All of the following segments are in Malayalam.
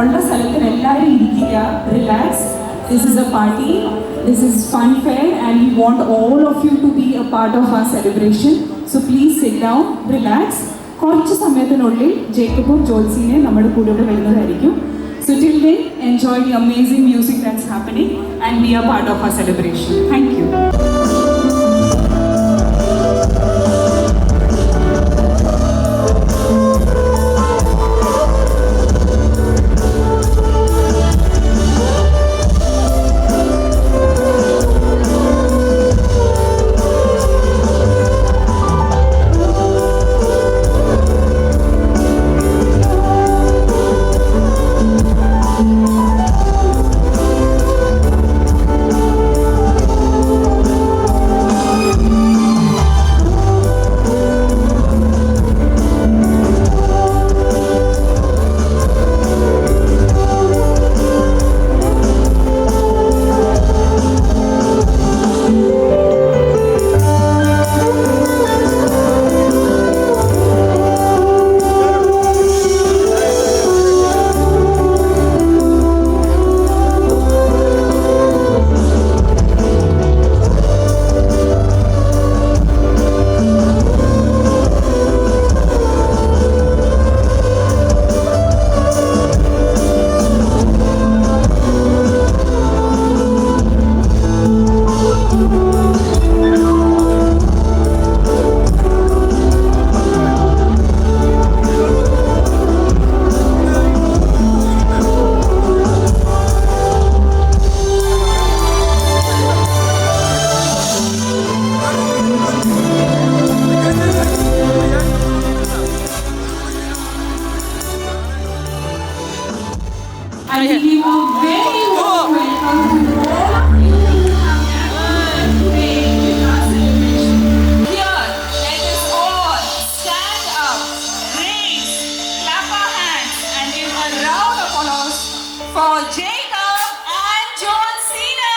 ഉള്ള സ്ഥലത്തിൽ എല്ലാവരും ഇരിക്കുക, relax. This is a party, this is fun fair and we want all of you to be a part of our celebration. So please sit down, relax. കുറച്ച് സമയത്തിനുള്ളിൽ ജേക്കബും ജോൽസിനെ നമ്മുടെ കൂടെ വരുന്നതായിരിക്കും. So till then, enjoy the amazing music that's happening and be a part of our celebration. Thank you. I give you a very warm welcome to all of you today in our celebration. Here, let us all stand up, raise, clap our hands and give a round of applause for Jacob and Jolsina.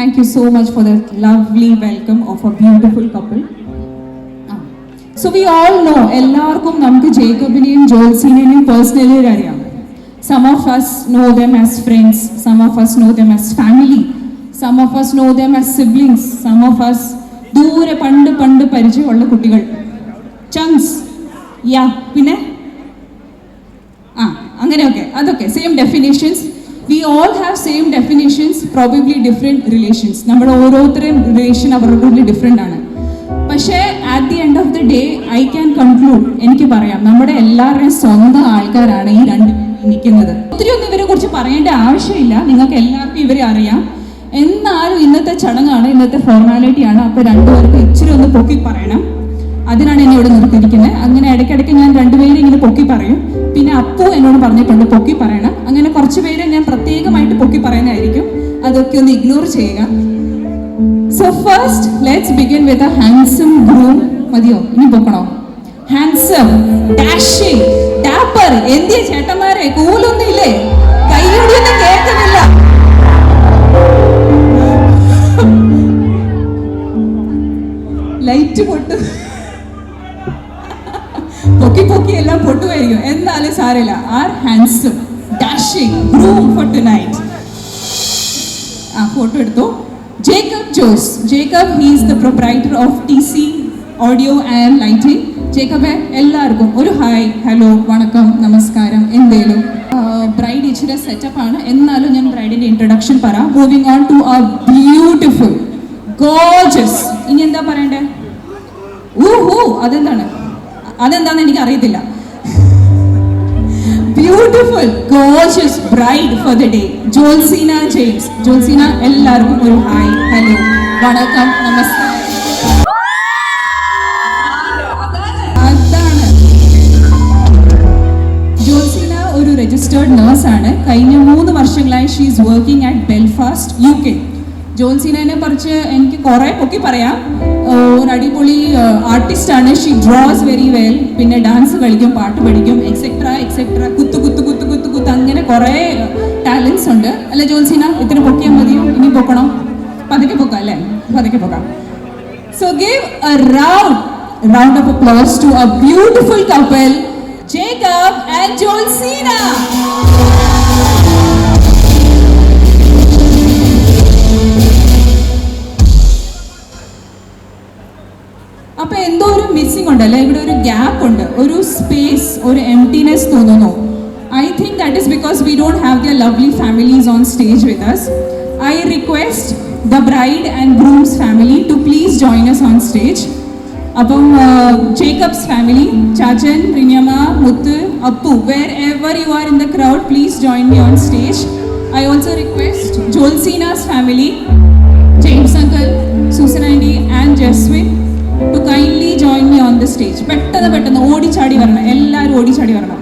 Thank you so much for that lovely welcome of a beautiful couple. So we all know, എല്ലാവർക്കും നമുക്ക് ജേക്കബിനെയും ജോൽസിനെയും പേഴ്സണലി അറിയാം. Some of us know them as friends, some of us know them as family, some of us know them as siblings, some of us ദൂരെ പണ്ട് പരിചയമുള്ള കുട്ടികൾ, ചങ്സ്, യാ, പിന്നെ അങ്ങനെയൊക്കെ, അതൊക്കെ same definitions. We all have same definitions, probably different relations. നമ്മുടെ ഓരോരുത്തരുടെയും റിലേഷൻ അവരുടെ ഡിഫറെൻ്റ് ആണ്. പക്ഷേ at the end of the day I can conclude, എനിക്ക് പറയാം, നമ്മുടെ എല്ലാവരുടെയും സ്വന്തം ആൾക്കാരാണ് ഈ രണ്ട് നിൽക്കുന്നത്. ഒത്തിരി ഒന്നും ഇവരെ കുറിച്ച് പറയേണ്ട ആവശ്യമില്ല, നിങ്ങൾക്ക് എല്ലാവർക്കും ഇവരെ അറിയാം. എന്നാലും ഇന്നത്തെ ചടങ്ങാണ്, ഇന്നത്തെ ഫോർമാലിറ്റിയാണ്. അപ്പോൾ രണ്ടുപേർക്കും ഇച്ചിരി ഒന്ന് പൊക്കി പറയണം. അതിനാണ് എന്നെ ഇവിടെ നിർത്തിയിരിക്കുന്നത്. അങ്ങനെ ഇടയ്ക്കിടയ്ക്ക് ഞാൻ രണ്ടുപേരും ഇങ്ങനെ പൊക്കി പറയും. പിന്നെ അപ്പു എന്നോട് പറഞ്ഞിട്ടുണ്ട് പൊക്കി പറയണം. അങ്ങനെ കുറച്ച് പേരെ ഞാൻ പ്രത്യേകമായിട്ട് പൊക്കി പറയുന്നതായിരിക്കും. അതൊക്കെ ഒന്ന് ഇഗ്നോർ ചെയ്യുക. So first, let's begin with a handsome groom. മതിയോ? ഇനി പോക്കണോ? Handsome, dashing, dapper. എന്തിയ ചേട്ടന്മാരെ കൂലൊന്നും ഇല്ലേ? കൈയൊന്നും കേൾക്കുന്നില്ല. ലൈറ്റ് പൊട്ടു, പൊക്കി പൊക്കി എല്ലാം പൊട്ടുമായിരിക്കും. എന്നാലും സാരമില്ല. Are handsome dashing groom for tonight. ആ ഫോട്ടോ എടുത്തു. Jacob Jose. Jacob, he is the proprietor of TC Audio and Lighting. Jacob എല്ലാവർക്കും ഒരു ഹായ്, ഹലോ, വണക്കം, നമസ്കാരം. എന്തേലും ബ്രൈഡ് ഇച്ചിരി സെറ്റപ്പാണ്, എന്നാലും ഞാൻ ബ്രൈഡിന്റെ ഇൻട്രൊഡക്ഷൻ പറയാം. Moving on to a beautiful, gorgeous. ഇനി എന്താ പറയണ്ടേ? അതെന്താന്ന് എനിക്ക് അറിയത്തില്ല. Beautiful, gorgeous bride for the day, Jolsina James. Jolsina, എല്ലാവർക്കും ഒരു ഹായ്, ഹലോ, വണക്കം, നമസ്കാരം. അതാണ് ജോൽസീന. ഒരു രജിസ്റ്റേർഡ് നേഴ്സാണ്. കഴിഞ്ഞ 3 വർഷങ്ങളായി she is working at Belfast, UK. ജോൽസീനെ കുറിച്ച് എനിക്ക് കുറെ പൊക്കി പറയാം. ഒരു അടിപൊളി ആർട്ടിസ്റ്റാണ്. She draws very well. പിന്നെ ഡാൻസ് കളിക്കും, പാട്ട് പഠിക്കും, എക്സെട്ര എക്സെട്ര. കുത്തു കുത്തു കുത്തു കുത്തു കുത്ത് അങ്ങനെ കുറെ ടാലൻസ് ഉണ്ട്. അല്ലെ ജോൽസീന? ഇത്ര പൊക്കിയാൽ മതിയോ? ഇനി പൊക്കണോ? പതുക്കെ പൊക്കാം അല്ലേ? പതുക്കെ പൊക്കാം. So give a round of applause to a beautiful couple, Jacob and Jolsina. അപ്പൊ എന്തോ ഒരു മിസ്സിംഗ് ഉണ്ടല്ലേ? ഇവിടെ ഒരു ഗ്യാപ്പ് ഉണ്ട്, ഒരു സ്പേസ്, ഒരു എംപ്റ്റിനെസ് തോന്നുന്നു. I think that is because we don't have their lovely families on stage with us. I request the bride and groom's family to please join us on stage. അപ്പം ജേക്കബ്സ് ഫാമിലി, ചാച്ചൻ, റിനിയമ്മ, മുത്ത്, Appu, wherever you are in the crowd, please join me on stage. I also request Jolsina's family, James uncle, Susan aunty and Jeswin to kindly join me on the stage. പെട്ടെന്ന് ഓടിച്ചാടി വരണം, എല്ലാവരും ഓടിച്ചാടി വരണം.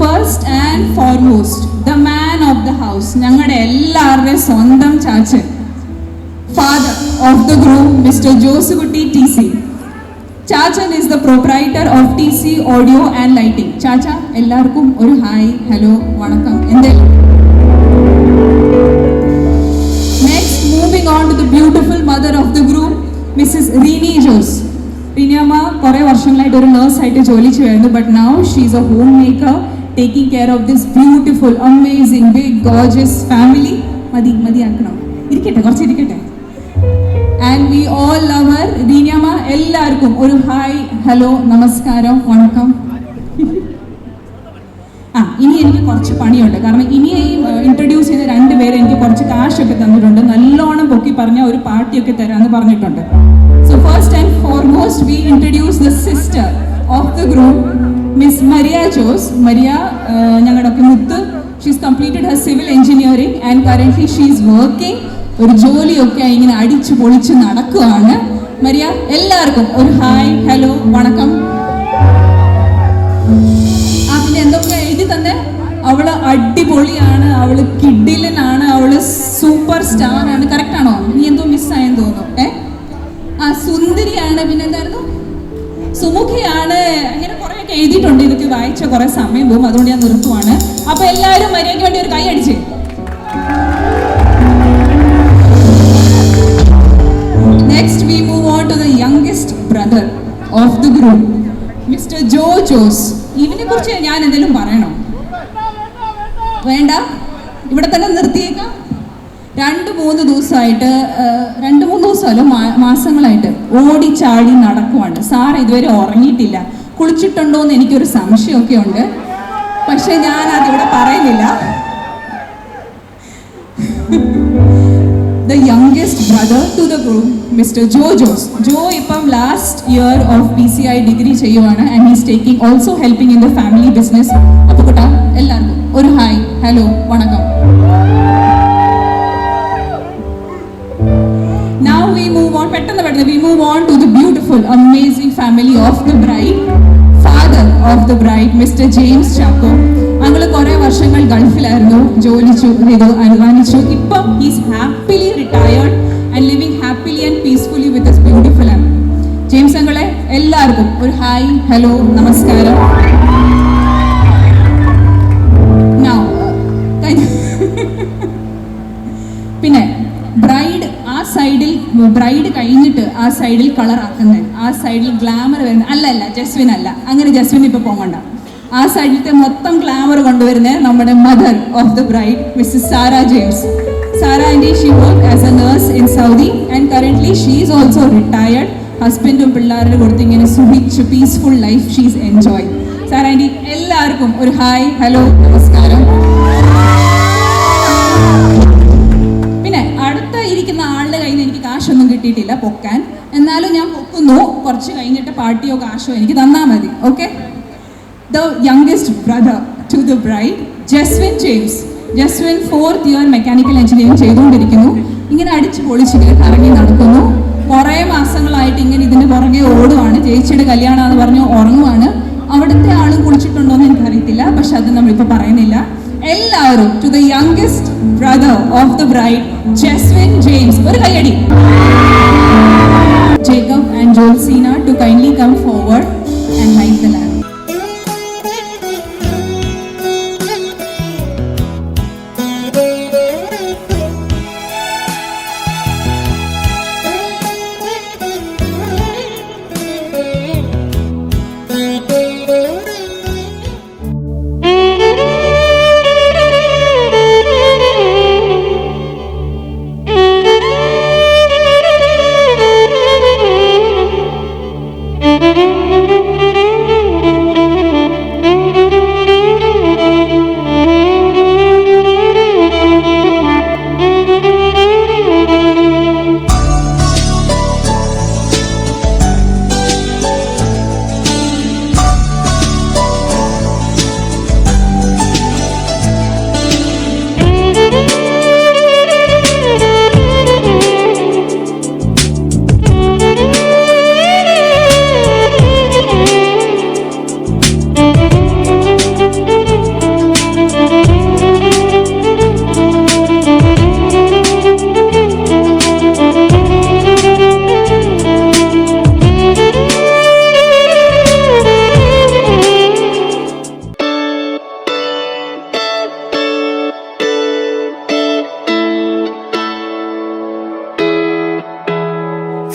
First and foremost, the man of the house, ഞങ്ങളുടെ എല്ലാവരുടെയും സ്വന്തം ചാച്ചൻ, father of the groom, mister Josekutty TC. ചാച്ചൻ is the proprietor of TC Audio and Lighting. ചാച്ച, എല്ലാവർക്കും ഒരു ഹായ്, ഹലോ, വണക്കം. എന്തേലും next, moving on to the beautiful mother of the groom, Mrs Reeni Jose. റിനിയമ്മ കുറെ വർഷങ്ങളായിട്ട് ഒരു നേഴ്സായിട്ട് ജോലി ചെയ്യുമായിരുന്നു. But now she is a homemaker, taking care of this beautiful, amazing, big, gorgeous family. മതിയാക്കണം, ഇരിക്കട്ടെ, കുറച്ച് ഇരിക്കട്ടെ. And we all love her. റീനിയമ്മ, എല്ലാവർക്കും ഒരു ഹായ്, ഹലോ, നമസ്കാരം, വണക്കം. ഇനി എനിക്ക് കുറച്ച് പണിയുണ്ട്. കാരണം ഇനിയും ഇൻട്രൊഡ്യൂസ് ചെയ്ത 2 പേര് എനിക്ക് കുറച്ച് കാശൊക്കെ തന്നിട്ടുണ്ട്. നല്ലോണം പൊക്കി പറഞ്ഞ ഒരു പാർട്ടിയൊക്കെ തരാമെന്ന് പറഞ്ഞിട്ടുണ്ട്. So first and foremost, we introduce the sister of the groom, Miss Maria Jose. Maria, ഞങ്ങളുടെ മുത്ത്. She's completed her civil engineering and currently she is working. ഒരു ജോലിയൊക്കെ ഇങ്ങനെ അടിച്ചു പൊളിച്ച് നടക്കുകയാണ്. മരിയ, എല്ലാവർക്കും ഒരു ഹായ്, ഹലോ, വണക്കം. പിന്നെ എന്തൊക്കെ എഴുതി തന്നെ? അവള് അടിപൊളിയാണ്, അവള് കിഡിലനാണ്, അവള് സൂപ്പർ സ്റ്റാർ ആണ്. കറക്റ്റ് ആണോ? നീ എന്തോ മിസ്സായെന്ന് തോന്നുന്നു. സുന്ദരിയാണ്, പിന്നെ എന്തായിരുന്നു, സുമുഖിയാണ്, അങ്ങനെ കുറെയൊക്കെ എഴുതിയിട്ടുണ്ട്. ഇതൊക്കെ വായിച്ച കുറെ സമയം പോകും, അതുകൊണ്ട് ഞാൻ നിർത്തുവാണ്. അപ്പൊ എല്ലാവരും മരിയയ്ക്ക് വേണ്ടി ഒരു കൈ അടിച്ച്. Next we move on to the youngest brother of the group, Mr. Joe Jose. ഇവനെ കുറിച്ച് ഞാൻ എന്തെങ്കിലും പറയണോ? വേണ്ട, ഇവിടെ തന്നെ നിർത്തിയേക്കാം. 2-3 ദിവസമായിട്ട്, 2-3 ദിവസമല്ല, മാസങ്ങളായിട്ട് ഓടിച്ചാടി നടക്കുവാണ്. സാർ ഇതുവരെ ഉറങ്ങിയിട്ടില്ല. കുളിച്ചിട്ടുണ്ടോ എന്ന് എനിക്കൊരു സംശയമൊക്കെ ഉണ്ട്, പക്ഷെ ഞാൻ അതിവിടെ പറയുന്നില്ല. The youngest brother to the group, Mr. Joe Jose. Joe ഇപ്പം last year of PCI degree ചെയ്യുവാണ് and he is taking also helping in the family business. അപ്പോൾ കൂട്ടാ, എല്ലാവർക്കും ഒരു ഹായ്, ഹലോ, വണക്കം. we move on. We move on to the beautiful, amazing family of the bride. Father of the bride, Mr. James Chacko. ഞങ്ങൾ കുറേ വർഷങ്ങൾ ഗൾഫിലായിരുന്നു, ജോലി ചെയ്തു, അനുമാനിച്ചു. ഇപ്പം he's happily retired and living happily and peacefully with his beautiful family. James അങ്കിളെ എല്ലാവർക്കും ഒരു ഹായ്, ഹലോ, നമസ്കാരം. പിന്നെ ബ്രൈഡ് കഴിഞ്ഞിട്ട് ആ സൈഡിൽ കളർ ആക്കുന്നത്, ആ സൈഡിൽ ഗ്ലാമർ വരുന്നത് അല്ല ജസ്വിൻ അല്ല, അങ്ങനെ ജസ്വിൻ ഇപ്പൊ പോകണ്ട. ആ സൈഡിലത്തെ മൊത്തം ഗ്ലാമർ കൊണ്ടുവരുന്നത് നമ്മുടെ mother of the bride, Mrs Sara James. Sara aunty, she work as a nurse in Saudi and currently she is also retired. ഹസ്ബൻഡും പിള്ളേരുടെ കൊടുത്ത് ഇങ്ങനെ സുഖിച്ച് peaceful life she is enjoy. Sara aunty എല്ലാവർക്കും ഒരു ഹായ്, ഹലോ, നമസ്കാരം. പിന്നെ അടുത്ത ഇരിക്കുന്ന ആളുടെ കയ്യിൽ നിന്ന് എനിക്ക് കാശൊന്നും കിട്ടിയിട്ടില്ല പൊക്കാൻ, എന്നാലും ഞാൻ പൊക്കുന്നു. കുറച്ച് കഴിഞ്ഞിട്ട് പാർട്ടിയോ കാശോ എനിക്ക് തന്നാൽ മതി. Okay. The youngest brother to the bride, Jaswin James. Jaswin 4th year mechanical engineering ചെയ്തുകൊണ്ടിരിക്കുന്നു. ഇങ്ങനെ അടിച്ച് പൊളിച്ചിങ്ങനെ കറങ്ങി നടക്കുന്നു. കുറേ മാസങ്ങളായിട്ട് ഇങ്ങനെ ഇതിന് പുറകെ ഓടുവാണ്. ചേച്ചിയുടെ കല്യാണമെന്ന് പറഞ്ഞു ഉറങ്ങുവാണ്. അവിടുത്തെ ആളും കുളിച്ചിട്ടുണ്ടോ എന്ന് എനിക്കറിയത്തില്ല, പക്ഷെ അത് നമ്മളിപ്പോൾ പറയുന്നില്ല. എല്ലാവരും to the youngest brother of the bride, Jaswin James. ഒരു കൈയടി. Jacob and Jolsina to kindly come forward and light the lamp.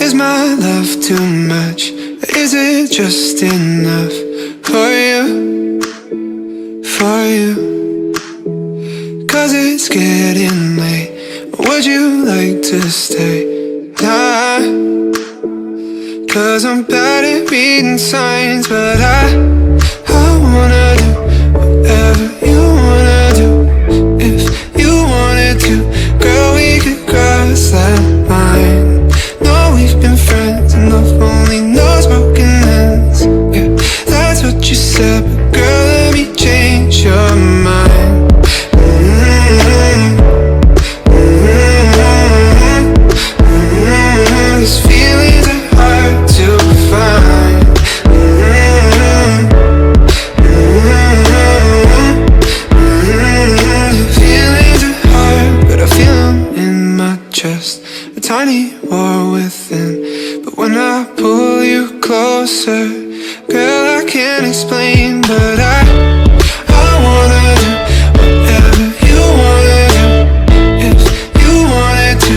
Is my love too much? Is it just enough for you? For you? 'Cause it's getting late. Would you like to stay? Nah. 'Cause I'm bad at reading signs, but I wanna do whatever you wanna do. If you wanted to, girl, we could cross that line. We've been friends enough, only knows broken hands. Yeah, that's what you said, but girl, let me change your mind. These feelings are hard to find. Feelings are hard, but I feel them in my chest. A tiny war within, but when I pull you closer, girl, I can't explain, but I wanna do whatever you wanna do. If you wanted to,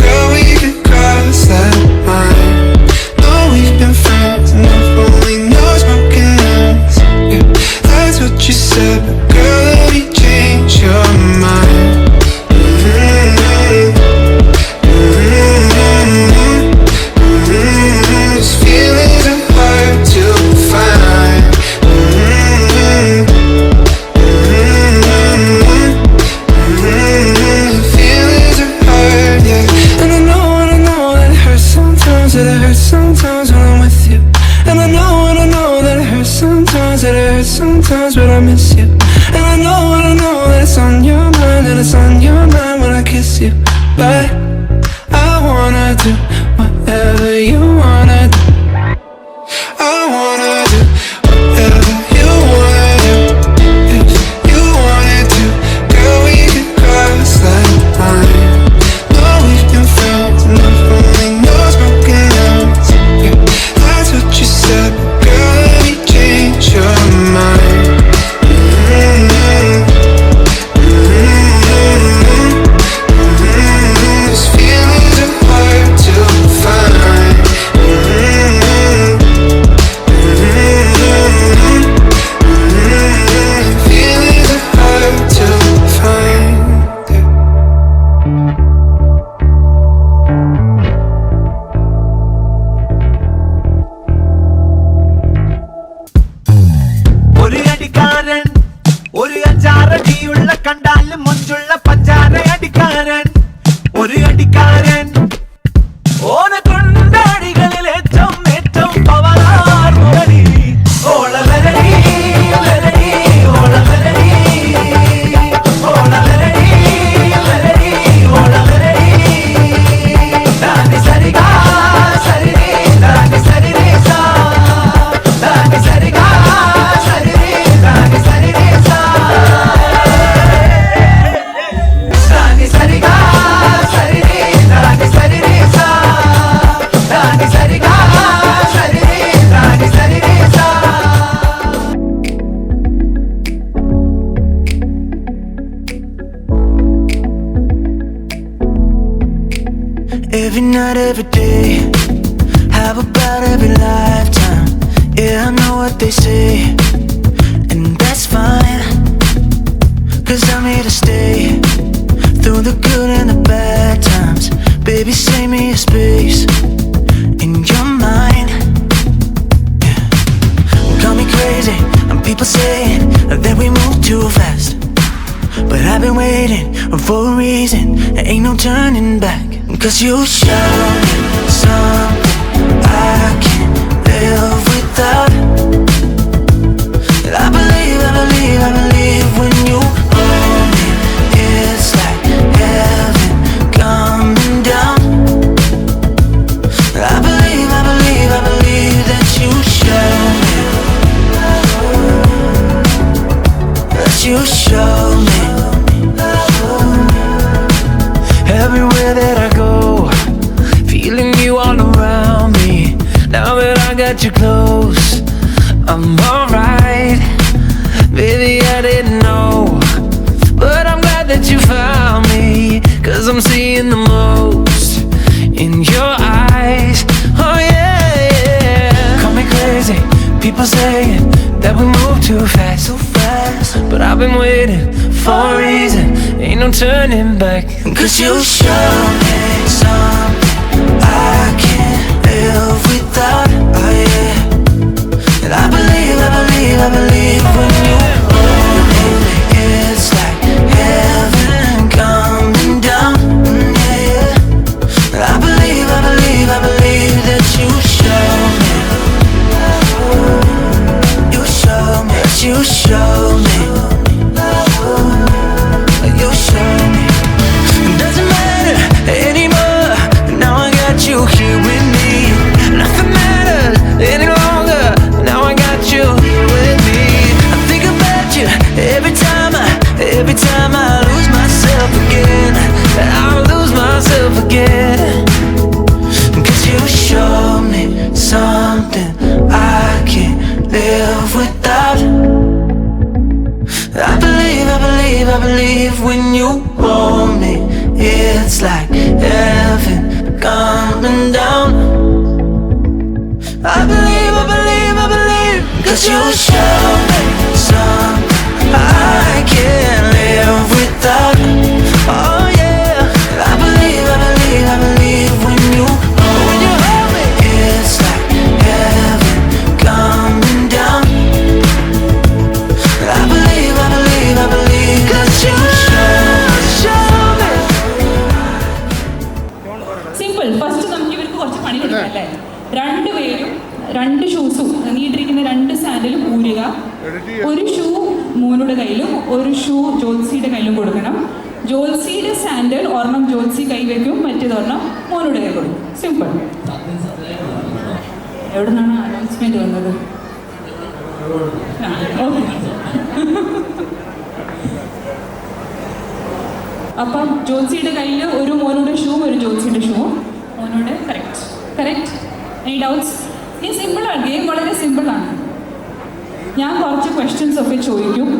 girl, we could cross that line. No, we've been friends enough, only knows broken hands. Yeah, that's what you said, but girl, let me change your mind. These feelings are hard to find. Feelings are hard, yeah. And I know that it hurts sometimes, that it hurts sometimes when I'm with you. And I know that it hurts sometimes, that it hurts sometimes when I miss you. And I know that it's on your mind, that it's on your mind when I kiss you. But I wanna do ഞാൻ ഓന കൊണ്ടാടികളിൽ ഏറ്റവും ഏറ്റവും പവനാർ മുരളി ഓള മെലഡി മെലഡി ഓള മെലഡി ഓള മെലഡി മെലഡി ഓള മെലഡി ദാനി സരിഗാ സരിരി ദാനി സരിരി സാ ദാനി സരിഗാ സരിരി ദാനി സരിരി സാ ദാനി സരിഗാ സരിരി ദാനി സരിരി സാ ദാനി സരിഗാ സരിരി ദാനി സരിരി സാ Every night, every day, how about every lifetime? Yeah, I know what they say, and that's fine, 'cause I'm here to stay, through the good and the bad times. Baby, save me a space in your mind. Yeah. Call me crazy, and people saying that we move too fast, but I've been waiting for a reason, there ain't no turning back. 'Cause you show me something I can't live without. I believe, I believe, I believe when you hold me, it's like heaven coming down. I believe, I believe, I believe that you show me, that you show me. Everywhere that I go, feeling you all around me. Now that I got you close, I'm alright. Baby, I didn't know, but I'm glad that you found me, 'cause I'm seeing the most in your eyes. Oh yeah, yeah. Call me crazy, people saying that we move too fast, but I've been waiting for a reason, ain't no turning back. 'Cause you show me something I can't live without. Oh yeah, and I believe, I believe, I believe when you hold me, it's like heaven coming down. Yeah, yeah. And I believe, I believe, I believe that you show me, you show me, that you show me. You show me. It doesn't matter anymore. Now I got you here with me. Nothing matters any longer. Now I got you here with me. I think about you every time I lose myself again. I lose myself again. 'Cause you show me something I can't live without. I believe, I believe, I believe when you hold me, it's like heaven coming down. I believe, I believe, I believe, 'cause you show me something I can't live without. Oh yeah, I believe, I believe, I believe when you hold me, it's like heaven coming down. I believe, I believe, I believe, 'cause you show me. Simple. First നമുക്ക് ഇവർക്ക് കുറച്ച് പണി കൊടുക്കാം അല്ലേ? രണ്ടുപേരും രണ്ട് ഷൂസും നീട്ടിരിക്കുന്ന രണ്ട് സാൻഡലും ഊരുക. ഒരു ഷൂ മോനുടെ കയ്യിലും ഒരു ഷൂ ജോൽസിയുടെ കയ്യിലും കൊടുക്കണം. ജോൽസിയുടെ സാൻഡൽ ഒരെണ്ണം ജോൽസി കൈവയ്ക്കും, മറ്റേതൊരെണ്ണം മോനുടെ കൈ കൊടുക്കും. സിമ്പിൾ. എവിടെ നിന്നാണ് അനൗൺസ്മെന്റ് വന്നത്? അപ്പം ജോൽസിയുടെ കയ്യിൽ ഒരു മോനുടെ ഷൂ, ഒരു ജോൽസിയുടെ ഷൂ. മോനുടെ കറക്റ്റ്. Any doubts? ഈ സിമ്പിളാണ്, ഗെയിം വളരെ സിമ്പിളാണ്. ഞാൻ കുറച്ച് ക്വസ്റ്റ്യൻസ് ഒക്കെ ചോദിക്കും,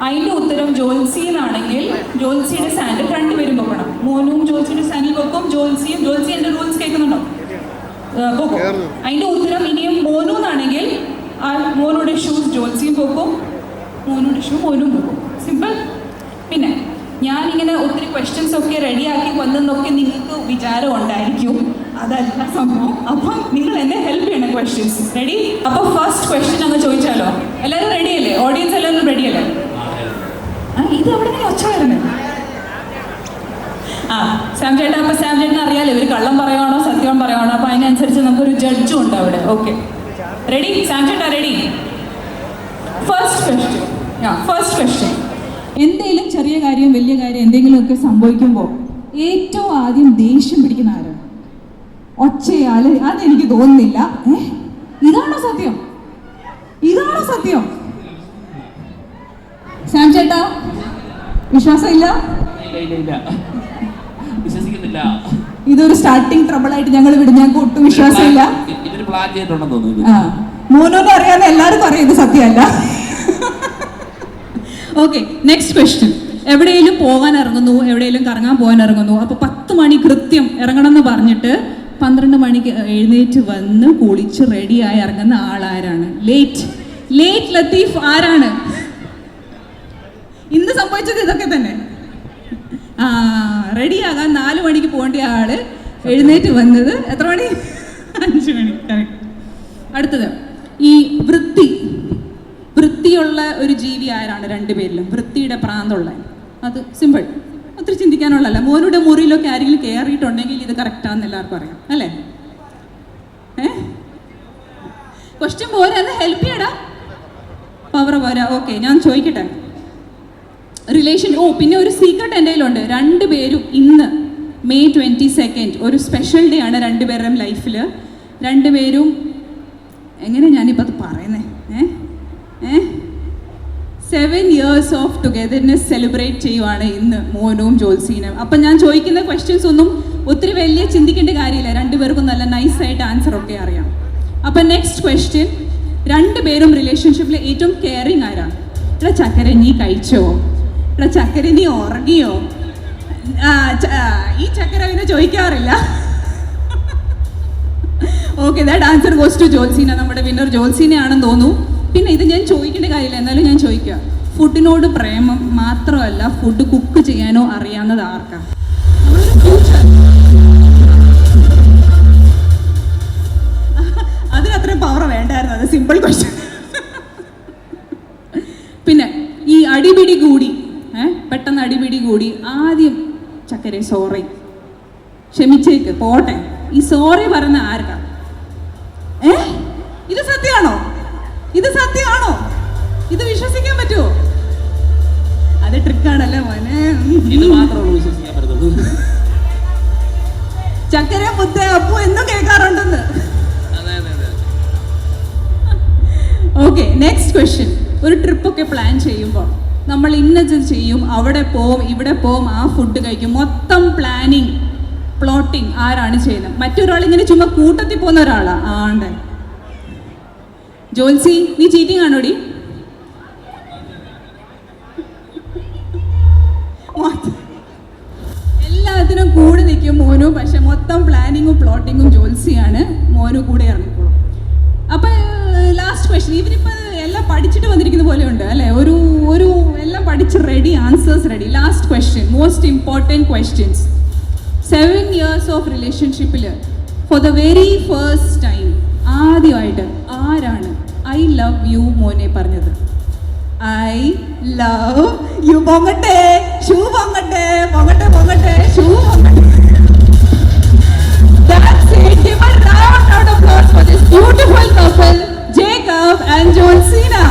അതിൻ്റെ ഉത്തരം ജോൽസി എന്നാണെങ്കിൽ ജോൽസിയുടെ സാൻഡിൽ രണ്ടുപേരും വെക്കണം. മോനും ജോൽസിയുടെ സാൻഡിൽ വെക്കും, ജോൽസി എൻ്റെ റൂൾസ് കേൾക്കുന്നുണ്ടോ? വെക്കും. അതിൻ്റെ ഉത്തരം ഇനിയും മോനു എന്നാണെങ്കിൽ ആ മോനുടെ ഷൂസ് ജോൽസിയും വെക്കും, മോനുടെ ഷൂ മോനും വെക്കും. സിമ്പിൾ. പിന്നെ ഞാനിങ്ങനെ ഒത്തിരി ക്വസ്റ്റ്യൻസ് ഒക്കെ റെഡിയാക്കി വന്നെന്നൊക്കെ നിങ്ങൾക്ക് വിചാരം ഉണ്ടായിരിക്കും, അതല്ല സംഭവം. അപ്പം നിങ്ങൾ എന്നെ ഹെൽപ്പ് ചെയ്യണം ക്വസ്റ്റ്യൻസ്. റെഡി? അപ്പോൾ ഫസ്റ്റ് ക്വസ്റ്റ്യൻ അങ്ങ് ചോദിച്ചാലോ? എല്ലാവരും റെഡിയല്ലേ? ഓഡിയൻസ് എല്ലാവരും റെഡിയല്ലേ? ഇത് അവിടെ നിന്ന് ഒച്ച വരുന്നത്. ആ സാം ചേട്ടാ, അപ്പൊ സാം ചേട്ടൻ അറിയാലോ ഇവർ കള്ളം പറയുവാണോ സത്യം പറയുവാണോ, അപ്പൊ അതിനനുസരിച്ച് നമുക്കൊരു ജഡ്ജും ഉണ്ട് അവിടെ. Okay, ready? സാം ചേട്ടാ റെഡി? First question. എന്തെങ്കിലും ചെറിയ കാര്യം വലിയ കാര്യം എന്തെങ്കിലുമൊക്കെ സംഭവിക്കുമ്പോൾ ഏറ്റവും ആദ്യം ദേഷ്യം പിടിക്കുന്ന ആരാണ്? ഒച്ചയാള്? അതെനിക്ക് തോന്നുന്നില്ല. ഇതാണോ സത്യം? ഇതാണോ സത്യം? സാം ചേട്ടാ വിശ്വാസം ഇല്ല? വിശ്വസിക്കുന്നില്ല. ഇതൊരു സ്റ്റാർട്ടിങ് ട്രബിൾ ആയിട്ട് ഞങ്ങൾ വിടും. ഞങ്ങൾക്ക് ഒട്ടും വിശ്വാസമില്ല. ഇതൊരു പ്ലാൻ ചെയ്തിട്ടുണ്ടെന്ന് തോന്നുന്നു. ആ, മോനോനെ അറിയാവുന്ന എല്ലാവർക്കും അറിയാം ഇത് സത്യമല്ല. Okay, next question. എവിടെയെങ്കിലും പോകാൻ ഇറങ്ങുന്നു, എവിടെയെങ്കിലും കറങ്ങാൻ പോകാൻ ഇറങ്ങുന്നു. അപ്പോൾ 10 മണി കൃത്യം ഇറങ്ങണം എന്ന് പറഞ്ഞിട്ട് 12 മണിക്ക് എഴുന്നേറ്റ് വന്ന് കുളിച്ച് റെഡിയായി ഇറങ്ങുന്ന ആളാരാണ്? ലേറ്റ് ലത്തീഫ് ആരാണ്? ഇന്ന് സംഭവിച്ചത് ഇതൊക്കെ തന്നെ. ആ, റെഡിയാകാൻ 4 മണിക്ക് പോകേണ്ട ആള് എഴുന്നേറ്റ് വന്നത് എത്ര മണി? 5 മണി. കറക്റ്റ്. അടുത്തത്, ഈ വൃത്തിയുള്ള ഒരു ജീവി ആരാണ്? 2 പേരിലും വൃത്തിയുടെ പ്രാന്തുള്ള. അത് സിമ്പിൾ, ഒത്തിരി ചിന്തിക്കാനുള്ളതല്ല. മോനുടെ മുറിയിലൊക്കെ ആരെങ്കിലും കയറിയിട്ടുണ്ടെങ്കിൽ ഇത് കറക്റ്റാന്ന് എല്ലാവർക്കും അറിയാം അല്ലേ? ക്വസ്റ്റ്യൻ പോരാ, അത് ഹെൽപ്പ് ചെയ്യടാ. പവർ പോരാ. ഓക്കെ, ഞാൻ ചോദിക്കട്ടെ. റിലേഷൻ. പിന്നെ ഒരു സീക്രട്ട് എൻ്റെ കയ്യിലുണ്ട്. 2 പേരും ഇന്ന് May 22 ഒരു സ്പെഷ്യൽ ഡേ ആണ് 2 പേരുടെയും ലൈഫിൽ. 2 പേരും എങ്ങനെ ഞാനിപ്പോൾ അത് പറയുന്നേ? 7 years ഓഫ് ടുഗദർനെസ് സെലിബ്രേറ്റ് ചെയ്യുവാണ് ഇന്ന് മോനും ജോൽസീനും. അപ്പം ഞാൻ ചോദിക്കുന്ന ക്വസ്റ്റ്യൻസ് ഒന്നും ഒത്തിരി വലിയ ചിന്തിക്കേണ്ട കാര്യമില്ല. 2 പേർക്കും നല്ല നൈസായിട്ട് ആൻസറൊക്കെ അറിയാം. അപ്പം നെക്സ്റ്റ് ക്വസ്റ്റ്യൻ. 2 പേരും റിലേഷൻഷിപ്പിൽ ഏറ്റവും കെയറിങ് ആരാണ്? ഇവിടെ ചക്കര നീ കഴിച്ചോ? ഇവിടെ ചക്കര നീ ഉറങ്ങിയോ? ഈ ചക്കര പിന്നെ ചോദിക്കാറില്ല. Okay, that answer goes to Jolsina. നമ്മുടെ വിന്നർ ജോൽസീനയാണെന്ന് തോന്നുന്നു. പിന്നെ ഇത് ഞാൻ ചോദിക്കേണ്ട കാര്യമില്ല, എന്നാലും ഞാൻ ചോദിക്കുക. ഫുഡിനോട് പ്രേമം മാത്രമല്ല, ഫുഡ് കുക്ക് ചെയ്യാനോ അറിയാവുന്നത് ആർക്കാ? അതിനത്രയും പവർ വേണ്ടായിരുന്നു. അത് സിമ്പിൾ ക്വസ്റ്റ്യൻ. പിന്നെ ഈ അടിപിടി കൂടി, പെട്ടെന്ന് അടിപിടി കൂടി ആദ്യം ചക്കരെ സോറി, ക്ഷമിച്ചേക്ക് പോട്ടെ, ഈ സോറി പറയുന്ന ആർക്കാ? ഇത് സത്യമാണോ? ഇത് വിശ്വസിക്കാൻ പറ്റുമോ? അത് ട്രിക്കാണല്ലേ മോനെ. ഇത് മാത്രമേ വിശ്വസിക്കാൻ പറ്റുള്ളൂ. ചക്കര മുത്ത അപ്പു എന്നും കേൾക്കാറുണ്ടെന്ന്. Okay, next question. ഒരു ട്രിപ്പൊക്കെ പ്ലാൻ ചെയ്യുമ്പോൾ നമ്മൾ ഇന്നത് ചെയ്യും, അവിടെ പോവും, ഇവിടെ പോവും, ആ ഫുഡ് കഴിക്കും, മൊത്തം പ്ലാനിങ് പ്ലോട്ടിങ് ആരാണ് ചെയ്യുന്നത്? മറ്റൊരാൾ ഇങ്ങനെ ചുമ്മാ കൂട്ടത്തിൽ പോകുന്ന ഒരാളാ? ആണ്ട്. ജോൽസി, നീ ചീറ്റിംഗ് ആണോടി? എല്ലാത്തിനും കൂടെ നിൽക്കും മോനു, പക്ഷെ മൊത്തം പ്ലാനിങ്ങും പ്ലോട്ടിങ്ങും ജോൽസിയാണ്. മോനു കൂടെ ഇറങ്ങിക്കോളും. അപ്പൊ ലാസ്റ്റ് ക്വസ്റ്റ്യൻ. ഇവരിപ്പോ എല്ലാം പഠിച്ചിട്ട് വന്നിരിക്കുന്ന പോലെ ഉണ്ട് അല്ലെ? ഒരു എല്ലാം പഠിച്ച് ready, answers ready. Last question, most important questions. 7 years of റിലേഷൻഷിപ്പിൽ for the very first time ആദ്യമായിട്ട് ആരാണ് ഐ ലവ് യു മോനെ പറഞ്ഞത്? I love you. പൊങ്ങട്ടെ ഷൂ, പൊങ്ങട്ടെ ഷൂ പൊങ്ങട്ടെ. That's it. Give a round of applause for this beautiful couple, Jacob and Jolsina.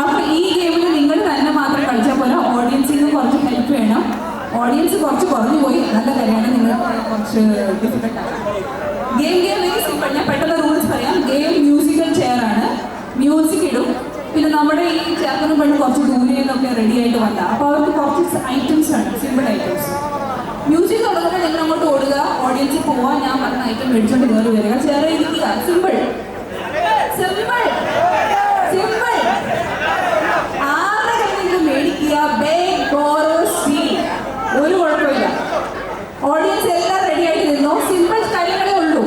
അപ്പോൾ ഈ ഗെയിമിൽ നിങ്ങൾ തന്നെ മാത്രം കളിച്ചാൽ പോലെ ഓഡിയൻസിന് കുറച്ച് ഹെൽപ്പ് വേണം. ഓഡിയൻസ് കുറച്ച് കുറഞ്ഞു പോയി, നല്ല കാര്യമാണ്. നിങ്ങൾ കുറച്ച് ഡിഫിക്കൽട്ടാണ്. Game very simple. ഞാൻ പെട്ടെന്ന് റൂൾസ് പറയാം. ഗെയിം മ്യൂസിക്കൽ ചെയർ ആണ്. മ്യൂസിക് ഇടും. പിന്നെ നമ്മുടെ ഈ ചേർക്കുന്ന പെണ്ണ് കുറച്ച് ദൂരെ നിന്നൊക്കെ റെഡി ആയിട്ട് വന്ന, അപ്പോൾ അവർക്ക് കുറച്ച് ഐറ്റംസ് വേണം, സിമ്പിൾ ഐറ്റംസ്. മ്യൂസിക് തുടങ്ങുമ്പോൾ നിങ്ങൾ അങ്ങോട്ട് ഓടുക, ഓഡിയൻസിൽ പോവാൻ ഞാൻ പറഞ്ഞ ഐറ്റം മേടിച്ചോണ്ട് കയറി വരിക, ചെയർ ഇരിക്കുക. സിമ്പിൾ. ആരുടെ കയ്യിൽ മേടിക്കുക, ഒരു കുഴപ്പമില്ല. ഓഡിയൻസ് എല്ലാം റെഡി ആയിട്ട് നിന്നോ. സിമ്പിൾ കാര്യങ്ങളേ ഉള്ളൂ.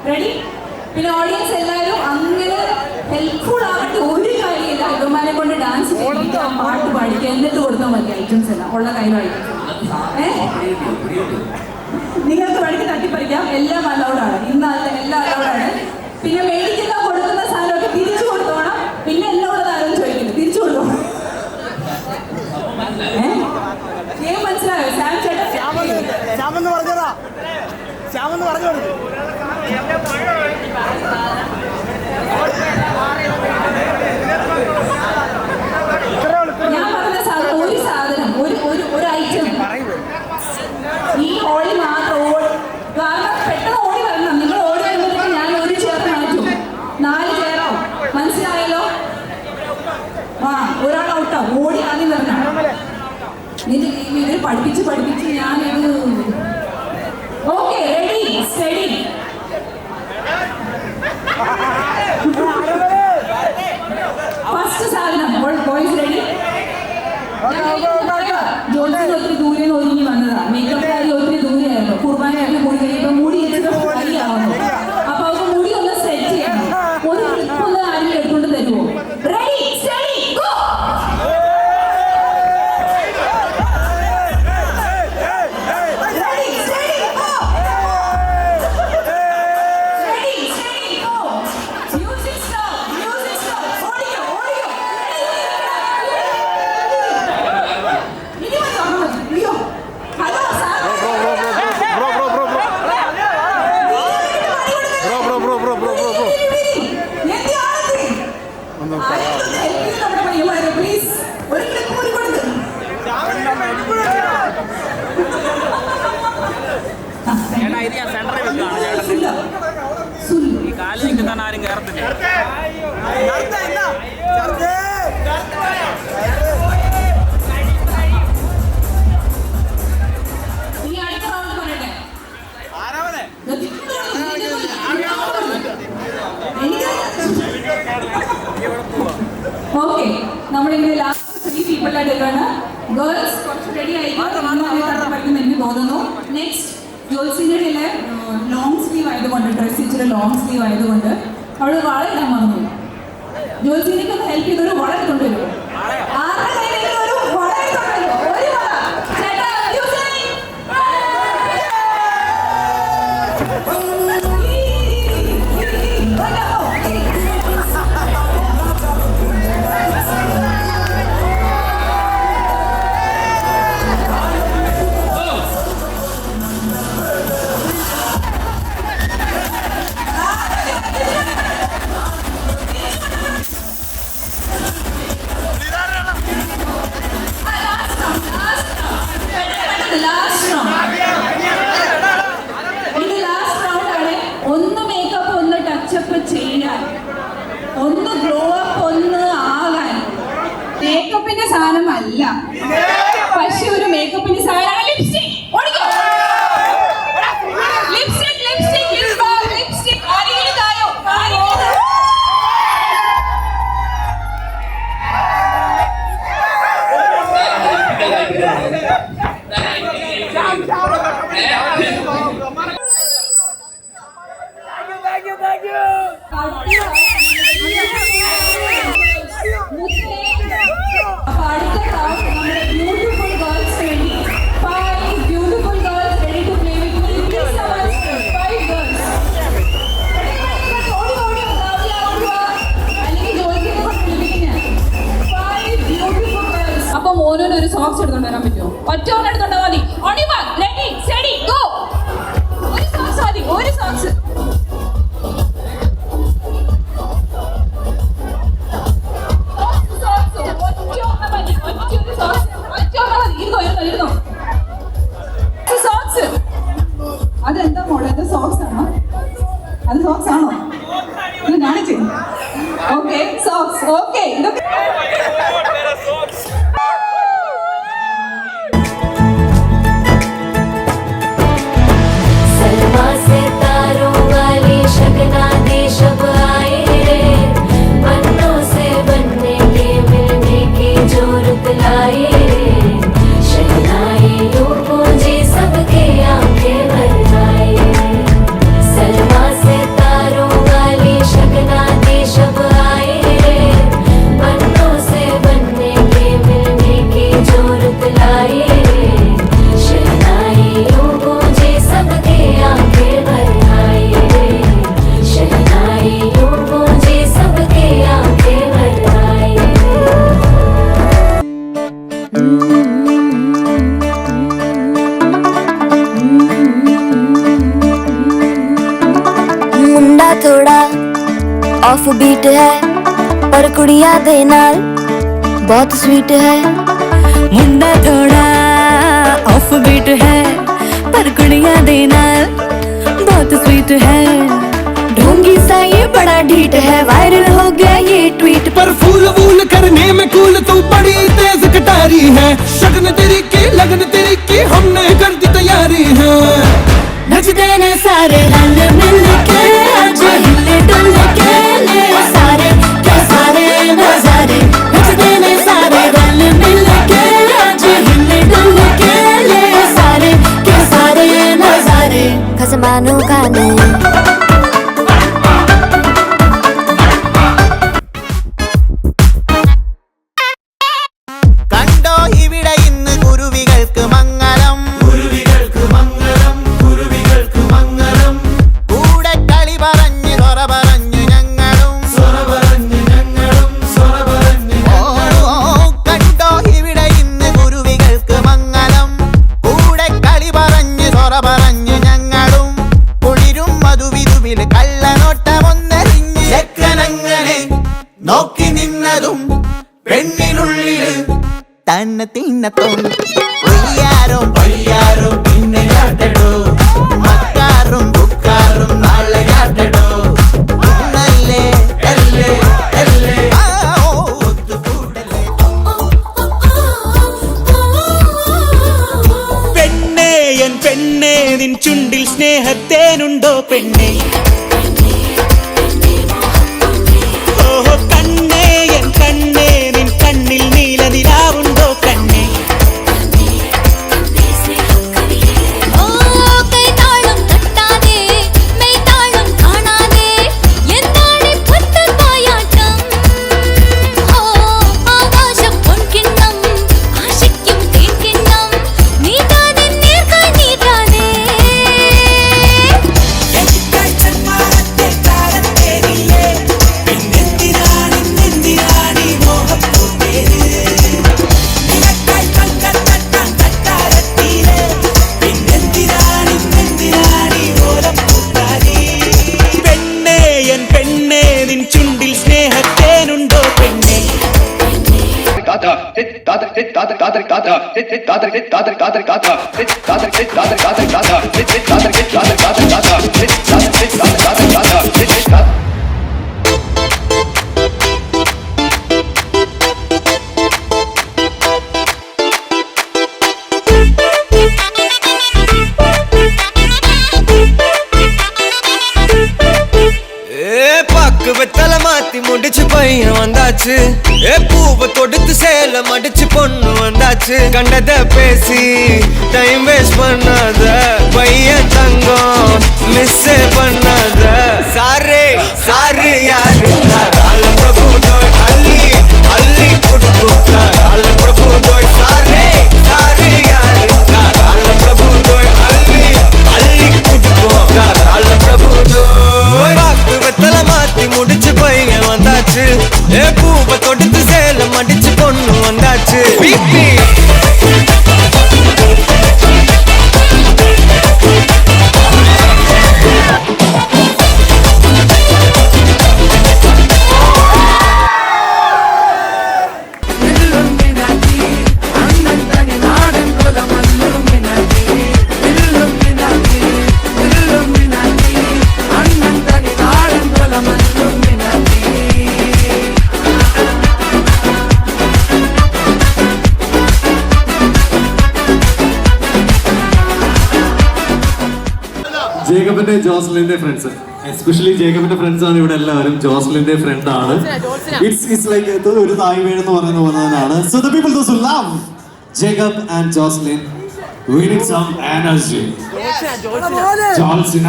റെഡി? പിന്നെ ഓഡിയൻസ് എല്ലാവരും അങ്ങനെ ഹെൽപ്ഫുൾ ആകട്ടെ. ഒരു കാര്യമില്ല, ഇവന്മാരെ കൊണ്ട് ഡാൻസ് ചെയ്യിക്കാം, പാട്ട് പാടിക്കാം, എന്നിട്ട് കൊടുത്താൽ മതി ഐറ്റംസ് എല്ലാം ഉള്ള കയ്യിലായിട്ട്. നിങ്ങൾക്ക് വേണമെങ്കിൽ തട്ടിപ്പറിക്കാം, എല്ലാം അലൗഡാണ്. ഇന്ന് എല്ലാം അലൗഡാണ്. പിന്നെ മേടിക്കുന്ന കൊടുക്കുന്ന സാധനമൊക്കെ തിരിച്ചു കൊടുത്തോണം. പിന്നെ എല്ലാം കേട്ടോ, ഓടി ആദ്യം വരണം. നിന്റെ ഇവര് പഠിപ്പിച്ച് ഞാനൊരു ഓക്കെ റെഡി സ്റ്റഡി. ഫസ്റ്റ് സാധനം ബോയ്സ് റെഡി. ജോലിന് ഒത്തിരി ദൂരെ ഒതുങ്ങി വന്നതാ. മേക്കപ്പ് കാര്യം ഒത്തിരി ദൂരെയായിരുന്നു. കുർബാനയൊക്കെ കൂടി കഴിയുമ്പോൾ മുടി ആവുന്നു. അപ്പൊ അവർക്ക് മുടി ഒന്ന് സെറ്റ് ചെയ്യണം. ഒരു ക്ലിപ്പ് ഒന്ന് ആരെങ്കിലും എടുത്തുകൊണ്ട് തരുമോ? Ready steady go. ഈ കാലിൽ നിൽക്കുന്ന ആരും കയറത്തില്ല. ഓക്കെ, നമ്മളിങ്ങനെ ലാസ്റ്റ് 3 പീപ്പിളായിട്ട് എടുക്കുകയാണ്. ഗേൾസ് കുറച്ച് റെഡി ആയിരിക്കും എനിക്ക് തോന്നുന്നു. നെക്സ്റ്റ് ജോൽസിൻ്റെ ലോങ് സ്ലീവ് ആയതുകൊണ്ട്, ഡ്രസ് ഇച്ചിരി ലോങ് സ്ലീവ് ആയതുകൊണ്ട് അവള് വള ഇടാൻ മറന്നു. ജോൽസിനൊക്കെ ഒന്ന് ഹെൽപ്പ് ചെയ്തൊരു വള എടുത്തോണ്ട് വരുമോ? ആരുടെ കയ്യിലേക്ക് ഒരു വള എടുത്തോണ്ട് വരുമോ? ഒരു വള ചേട്ടാ, ഒന്ന് മേക്കപ്പ് ഒന്ന് ടച്ചപ്പ് ചെയ്യാൻ, ഒന്ന് ഗ്ലോ അപ്പ് ഒന്ന് ആകാൻ. മേക്കപ്പിന്റെ സാധനമല്ല, പക്ഷെ ഒരു മേക്കപ്പിന്റെ സാധനമാണ് ലിപ്സ്റ്റിക്. ലിപ്സ്റ്റിക് ലിപ്സ്റ്റിക് ലിപ്സ്റ്റിക് ആരെങ്കിലും തായോ? അപ്പൊ മോനോന് ഒരു സോക്സ് എടുത്തോണ്ട് വരാൻ പറ്റുമോ? ഒറ്റ ഒരെണ്ണം എടുത്തോണ്ടാ മതി. Ready steady go. ഒരു സോക്സ് മതി, ഒരു സോക്സ്. അതെന്താ മോളെ, അത് സോക്സ് ആണോ? അത് സോക്സ് ആണോ? ഇത് കാണിച്ചേ. Okay socks. ഓക്കെ, ഇതൊക്കെ थोड़ा ऑफ बीट है पर कुड़िया दे नाल बहुत स्वीट है। मुंडा थोड़ा ऑफ बीट है पर कुड़िया दे नाल बहुत स्वीट है। ढोंगी सा ये बड़ा ढीठ है, वायरल हो गया ये ट्वीट पर फूल वूल करने में कूल तू बड़ी सारे रल मिल के आज हिले डुल के ले सारे के सारे नजारे नचते ने सारे रल मिल के आज हिले डुल के ले सारे के सारे नजारे खसमानो गाने തിന്നത്തും ഒയ്യാറും പൊയ്യാറും പിന്നെ കാട്ടടോ മക്കാറും ബുക്കാറും നാളെ കാട്ടടോ നല്ലേ എല്ലേ എല്ലേ പെണ്ണേ എൻ പെണ്ണേ നിൻ ചുണ്ടിൽ സ്നേഹത്തേനുണ്ടോ പെണ്ണേ ഓഹോ കണ്ണേ എൻ കണ്ണേ നിൻ കണ്ണിൽ നീലനിലാവുണ്ടോ കണ്ണേ வெத்தல மாத்தி முடிச்சு பையன் வந்தாச்சு பூவை தொடுத்து சேலம் அடிச்சு பொண்ணு வந்தாச்சு கண்டத பேசி டைம் வேஸ்ட் பண்ணாத பையன் தங்கம் மிஸ் பண்ணாத சாரே சாரு யாரு பிரபு தோய் அள்ளி அள்ளி குடுக்குறா பிரபு தோய் சாரே சாரு யாரு பிரபு தோய் அள்ளி அள்ளி குடுக்குறா பிரபு தோய் பாக்கு வெத்தல மாத்தி முடிச்சு பையன் வந்தாச்சு பூவை தொடுத்து சேலம் அடிச்சு பொண்ணு வந்தாச்சு ജേക്കബിന്റെ ജോസ്ലിന്റെ ഫ്രണ്ട്സ്, എസ്പെഷ്യലി ജേക്കബിന്റെ ഫ്രണ്ട്സ് ആണ് ഇവിടെ എല്ലാവരും. ജോസ്ലിന്റെ ഫ്രണ്ട് ആണ്. ഇറ്റ്സ് ലൈക്ക് ഒരു തായ് വീട് എന്ന് പറയുന്ന പോലെ തന്നെയാണ്. So the people those who love Jacob and Joslin, we need some energy. Jolsina.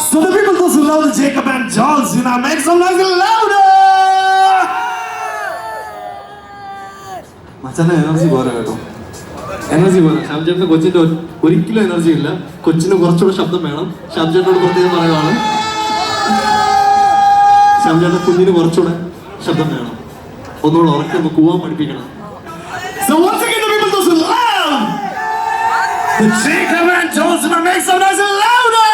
So the people those who love Jacob and Jolsina, make some noise louder. മച്ചാന്റെ എനർജി പോരാ കേട്ടോ, എനർജി പോലെ. ഷാംചേട്ടന് കൊച്ചിന്റെ ഒരിക്കലും എനർജി ഇല്ല. കൊച്ചിന് കുറച്ചുകൂടെ ശബ്ദം വേണം. ഷാംചേട്ടനോട് പ്രത്യേകം പറയുകയാണ്, ഷാംചേട്ടൻ കുഞ്ഞിന് കുറച്ചുകൂടെ ശബ്ദം വേണം. ഒന്നുകൂടെ ഉറക്കൊന്ന് കൂവാൻ പഠിപ്പിക്കണം. So once again the people those who love the Jacob and Jolsina, make some noise louder.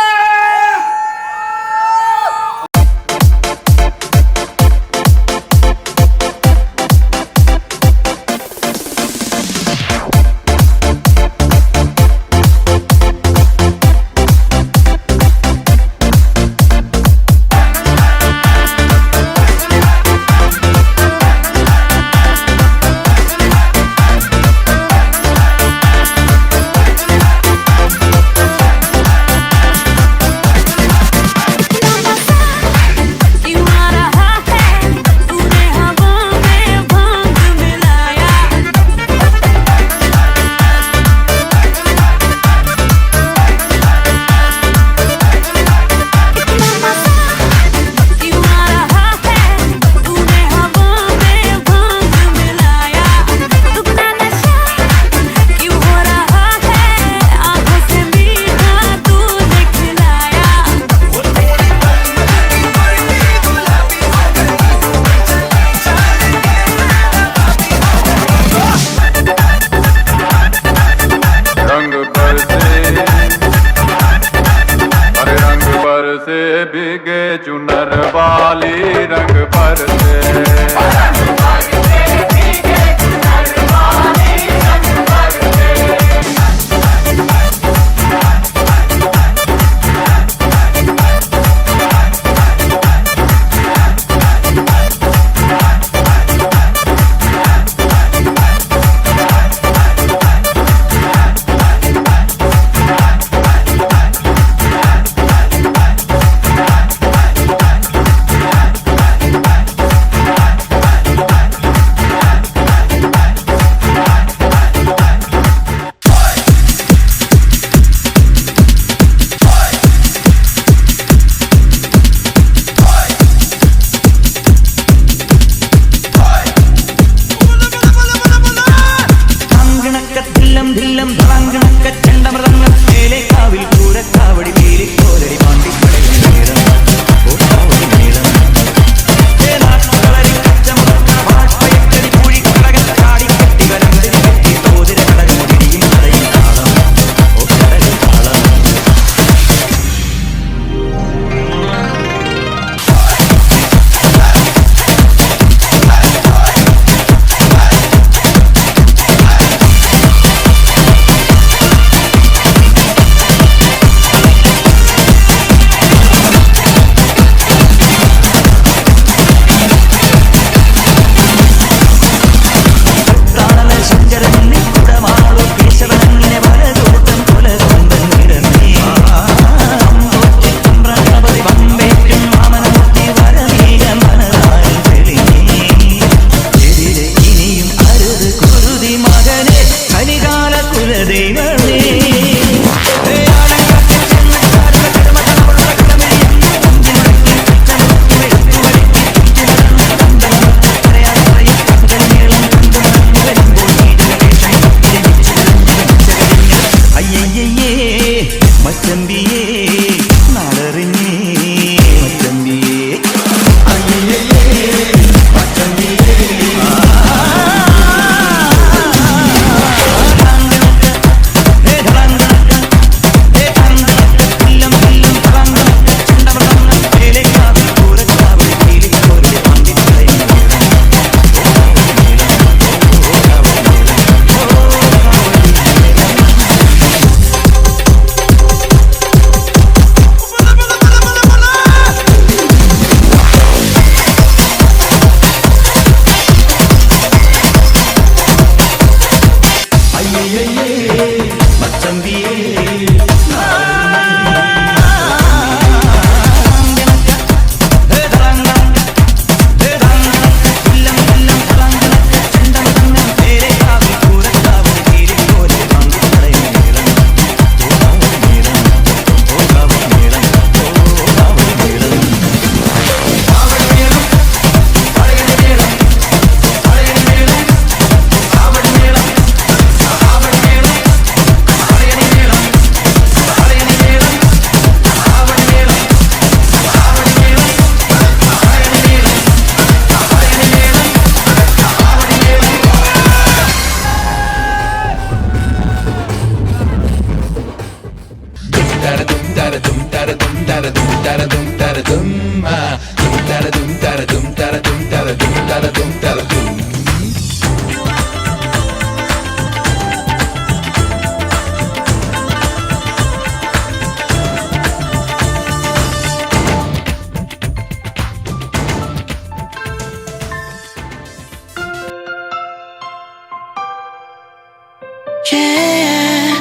Yeah,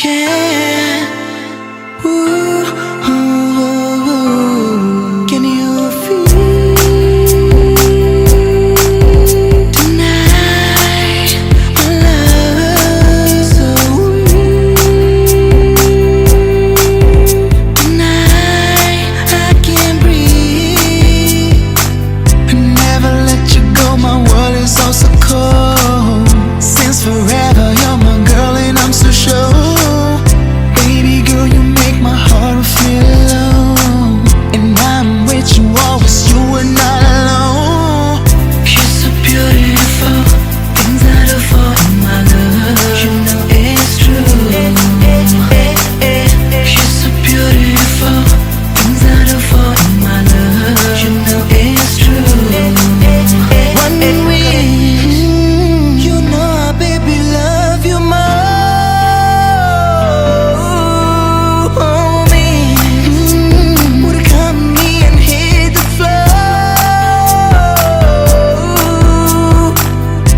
yeah. Ooh, ooh, ooh. Can you feel tonight? My love is so real. Tonight I can't breathe. I never let you go. My world is all so cold. Since forever, you're my girl and I'm so sure. Baby girl, you make my heart feel alone. And I'm with you always, you are not alone. You're so beautiful, things I do for my love. You know it's true. You're so beautiful, things I do for my love. You know it's true. One wish, you know I baby love you more. Me, would come me and hit the floor.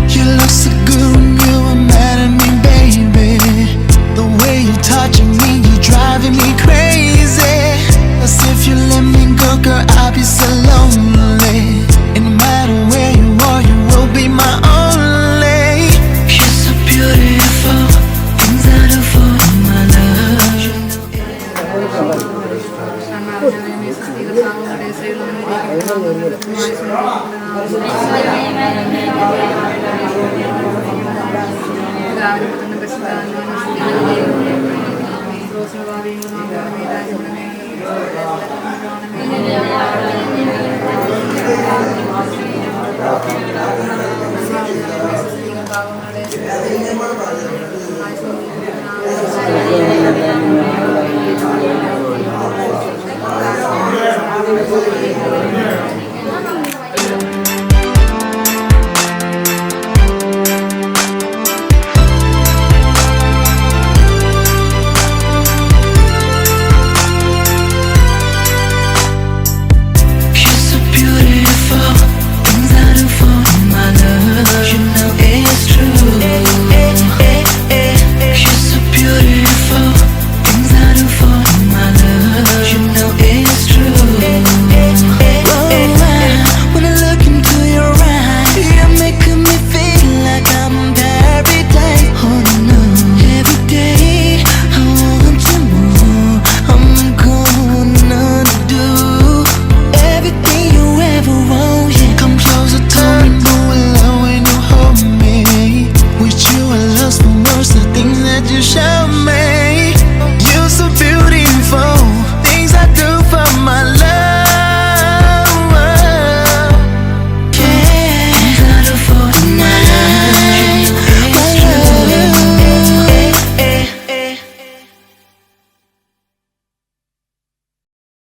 You look so good when you are mad at me, baby. The way you're touching me, you're driving me crazy. As if you let me go, girl, I'll be so lonely. And no matter where you are, you will be my only. You're so beautiful, things I do for my love. Thank you.